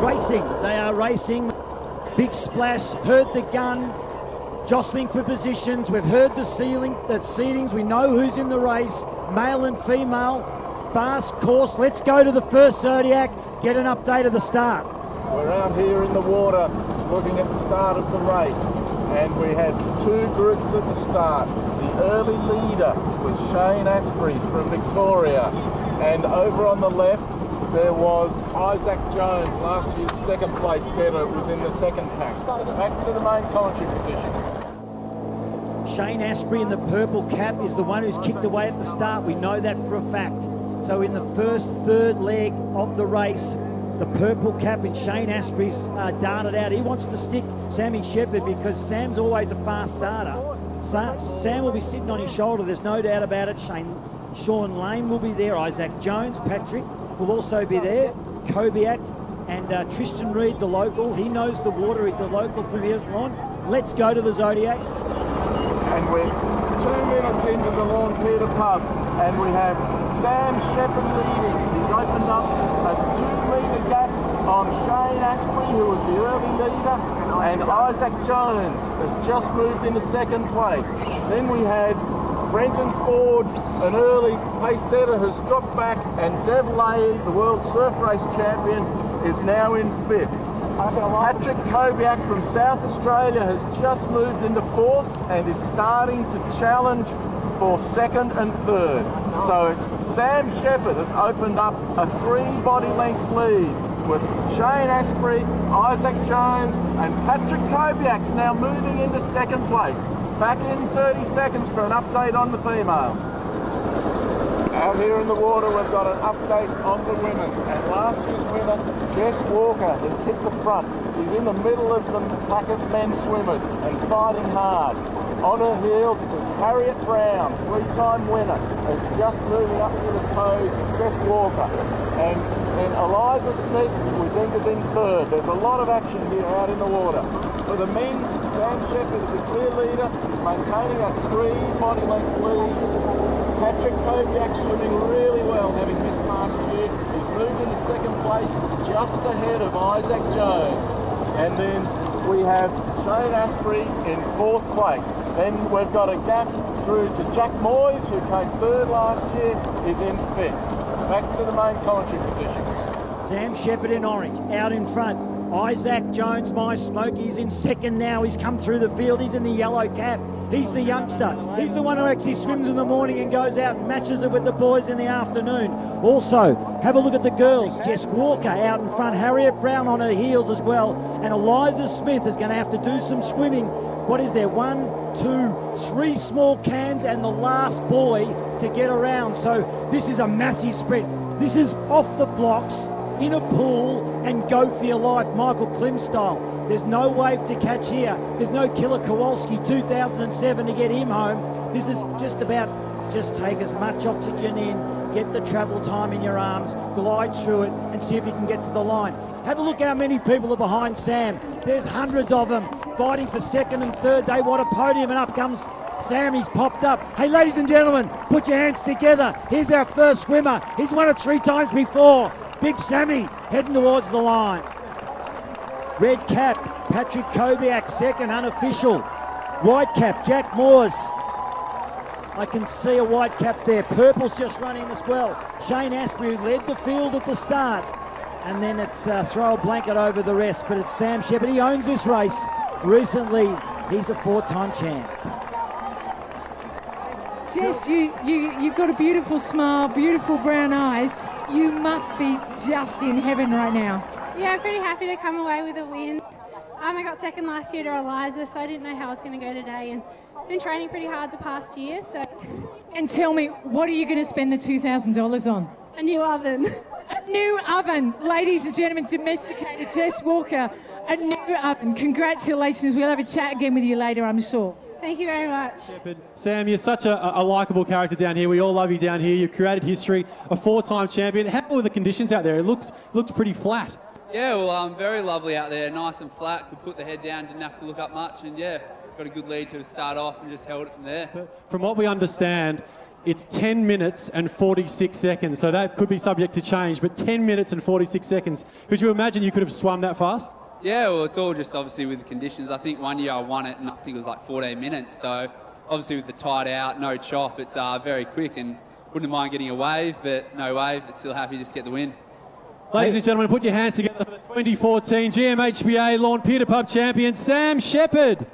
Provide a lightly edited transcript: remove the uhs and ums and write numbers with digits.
Racing, they are racing. Big splash, heard the gun, jostling for positions. We've heard the seedings. We know who's in the race, male and female. Fast course. Let's go to the first Zodiac, get an update of the start. We're out here in the water looking at the start of the race, and we had two groups at the start. The early leader was Shane Asprey from Victoria, and over on the left there was Isaac Jones, last year's second place getter, was in the second pack. Back to the main commentary position. Shane Asprey in the purple cap is the one who's kicked away at the start. We know that for a fact. So in the first third leg of the race, the purple cap and Shane Asprey's darted out. He wants to stick Sammy Sheppard because Sam's always a fast starter. Sam will be sitting on his shoulder, there's no doubt about it. Sean Lane will be there. Isaac Jones, Patrick will also be there. Kobiak and Tristan Reed, the local. He knows the water. He's the local from here at Lorne. Let's go to the Zodiac. And we're 2 minutes into the Lorne Pier pub, and we have Sam Sheppard leading. He's opened up a 2-metre gap on Shane Asprey, who was the early leader, and Isaac Jones has just moved into second place. Then we had Brenton Ford, an early pace setter, has dropped back, and Dev Leahy, the world surf race champion, is now in fifth. Patrick Kobiak from South Australia has just moved into fourth and is starting to challenge for second and third. So it's Sam Sheppard has opened up a 3 body length lead with Shane Asprey, Isaac Jones and Patrick Kobiak's now moving into second place. Back in 30 seconds for an update on the females. Out here in the water we've got an update on the women's, and last year's winner Jess Walker has hit the front. She's in the middle of the pack of men swimmers and fighting hard. On her heels is Harriet Brown, 3-time winner, is just moving up to the toes of Jess Walker. And then Eliza Smith we think is in third. There's a lot of action here out in the water. For the men's, Sam Sheppard is a clear leader. He's maintaining a 3 body length lead. Patrick Kobiak swimming really well, having missed last year. He's moved into second place, just ahead of Isaac Jones. And then we have Shane Asprey in fourth place. Then we've got a gap through to Jack Moyes, who came third last year, is in fifth. Back to the main commentary positions. Sam Sheppard in orange, out in front. Isaac Jones, my smoke, he's in second now. He's come through the field. He's in the yellow cap. He's the youngster. He's the one who actually swims in the morning and goes out and matches it with the boys in the afternoon. Also, have a look at the girls. Jess Walker out in front. Harriet Brown on her heels as well. And Eliza Smith is going to have to do some swimming. What is there? 1, 2, 3 small cans and the last boy to get around. So this is a massive sprint. This is off the blocks, in a pool, and go for your life, Michael Klim style. There's no wave to catch here. There's no Killer Kowalski 2007 to get him home. This is just about, just take as much oxygen in, get the travel time in your arms, glide through it, and see if you can get to the line. Have a look how many people are behind Sam. There's hundreds of them fighting for second and third. They want a podium, and up comes Sam. He's popped up. Hey, ladies and gentlemen, put your hands together. Here's our first swimmer. He's won it 3 times before. Big Sammy heading towards the line. Red cap, Patrick Kobiak second, unofficial. White cap, Jack Moores. I can see a white cap there. Purple's just running as well. Shane Asprey, who led the field at the start. And then it's throw a blanket over the rest, but it's Sam Sheppard. He owns this race. Recently, he's a 4-time champ. Jess, you've got a beautiful smile, beautiful brown eyes. You must be just in heaven right now. Yeah, I'm pretty happy to come away with a win. I got second last year to Eliza, so I didn't know how I was going to go today, and been training pretty hard the past year. So. And tell me, what are you going to spend the $2,000 on? A new oven. A new oven, ladies and gentlemen, domesticated Jess Walker, a new oven. Congratulations. We'll have a chat again with you later, I'm sure. Thank you very much. Sam, you're such a likeable character down here. We all love you down here. You've created history, a 4-time champion. How are the conditions out there? It looks pretty flat. Yeah, well, very lovely out there, nice and flat. Could put the head down, didn't have to look up much, and yeah, got a good lead to start off and just held it from there. But from what we understand, it's 10 minutes and 46 seconds. So that could be subject to change, but 10 minutes and 46 seconds. Could you imagine you could have swum that fast? Yeah, well, it's all just obviously with the conditions. I think one year I won it and I think it was like 14 minutes. So obviously with the tide out, no chop, it's very quick and wouldn't mind getting a wave, but no wave, but still happy just to get the win. Ladies and gentlemen, put your hands together for the 2014 GMHBA Lorne Pier Pub champion, Sam Sheppard.